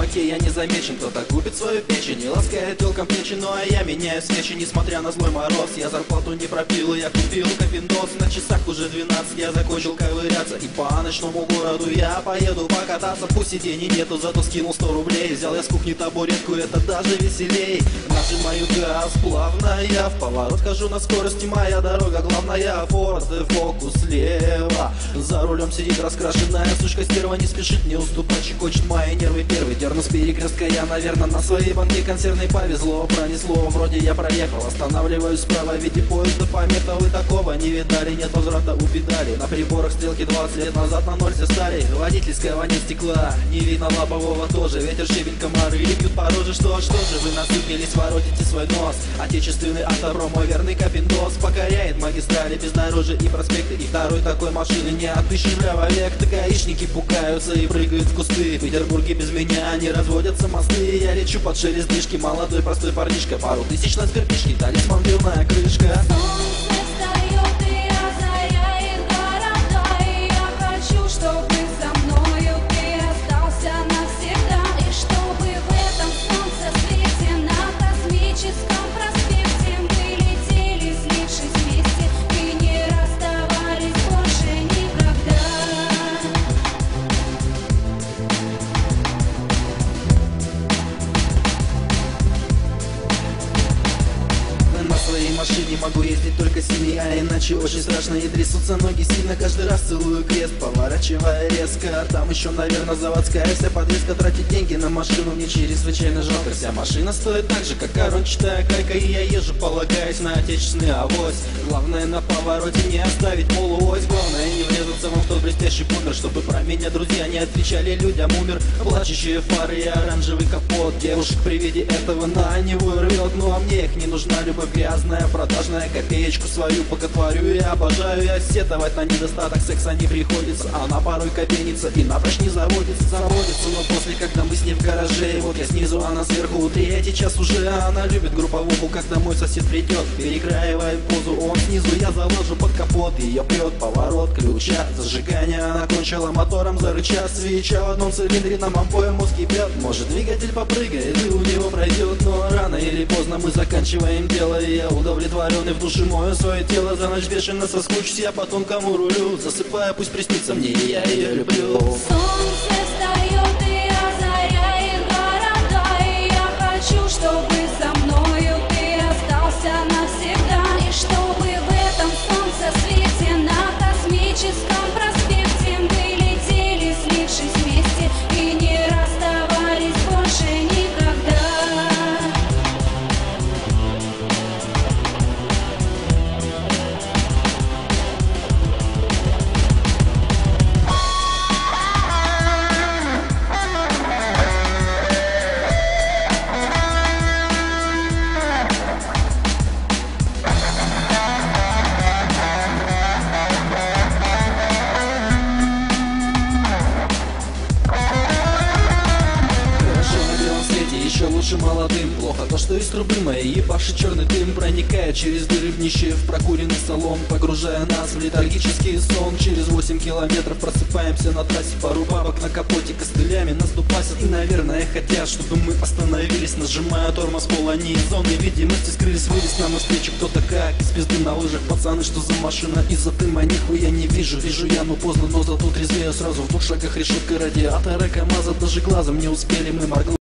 темноте я не замечен. Кто-то губит свою печень и ласкает телкам плечи, ну а я меняю свечи, несмотря на злой мороз. Я зарплату не пропил, я купил капиндос. На часах уже 12, я закончил ковыряться, и по ночному городу я поеду покататься. Пусть и денег нету, зато скинул 100 рублей. Взял я с кухни табуретку, это даже веселей. Нажимаю газ плавно, я в поворот хожу на скорости, моя дорога главная. Форд фокус слева, за рулем сидит раскрашенная сучка стерва. Не спешит мне уступать, щекочет мои нервы первый. Дерну с перекрестка я, наверное, на своей банке консервной. Повезло, пронесло, вроде я проехал. Останавливаюсь справа, виде поезда помета. Вы такого не видали, нет возврата у педали. На приборах стрелки 20 лет назад на ноль все стали. Водительского нет стекла, не видно лобового тоже. Ветер, щебень, комары бьют по роже. Что же вы насыпились, воротите свой нос. Отечественный автопром, мой верный капиндос. Покоряет магистрали, бездорожья и проспекты. И второй такой машины не отыщешь век. Так гаишники пугаются и прыгают в кусты. В Петербурге без меня не разводятся мосты. Я лечу под шелест движки, молодой простой парнишка. Пару тысяч на сберкнижке, талисман пивная крышка. Солнце встает и озаряет города, и я хочу, чтобы со мною ты остался навсегда. И чтобы в этом солнце свете на космическом проспекте мы летели, слившись вместе, и не расставались больше никогда. На своей машине могу ездить только синий, а иначе очень страшно и трясутся ноги сильно. Каждый раз целую крест, поворачивая резко. Там еще, наверное, заводская вся подвеска. Тратить деньги на машину мне чрезвычайно жалко. Вся машина стоит так же, как корончатая кайка, и я езжу, полагаясь на отечественный авось. Главное на повороте не оставить полуось. Главное не врезаться вам в тот блестящий бумер, чтобы про меня друзья не отвечали людям умер. Плачущие фары и оранжевый капот, девушек при виде этого на него рвет. Ну а мне их не нужна любовь грязная, продажная. Копеечку свою боготворю и обожаю. Я сетовать на недостаток секса не приходится. Она порой копенится и напрочь не заводится. Но после, когда мы с ней в гараже, вот я снизу, она сверху. Третий час уже, она любит групповуху, когда мой сосед придет. Перекраиваем позу, он снизу, я заложу под капот. Ее прет поворот ключа, зажигание. Она кончила мотором, зарыча. Свеча в одном цилиндре, нам обоим мозг кипят. Может, двигатель попрыгает и у него пройдет, но рано или поздно мы заканчиваем дело. И я удовлетворенный в душе мою свое тело. За ночь бешено соскучусь я по тонкому рулю. Засыпая, пусть приснится мне, и я ее люблю. Солнце встает и озаряет города, и я хочу, чтобы со мною ты остался навсегда. И чтобы в этом солнце свете на космическом проспекте мы летели, слившись вместе, и не расставались больше никогда. Еще лучше молодым. Плохо то, что из трубы моей ебаши черный дым проникает через дыры в днище в прокуренный салон, погружая нас в летаргический сон. Через 8 километров просыпаемся на трассе. Пару бабок на капоте костылями нас дупасят. И, наверное, хотят, чтобы мы остановились. Нажимая тормоз, пол они из зоны видимости скрылись. Вылез нам навстречу кто-то как из пизды на лыжах. Пацаны, что за машина? Из-за дыма нихуя не вижу. Вижу я, но поздно, но зато трезвею сразу. В 2 шагах решетка радиатора КамАЗа. Даже глазом не успели мы моргнуть.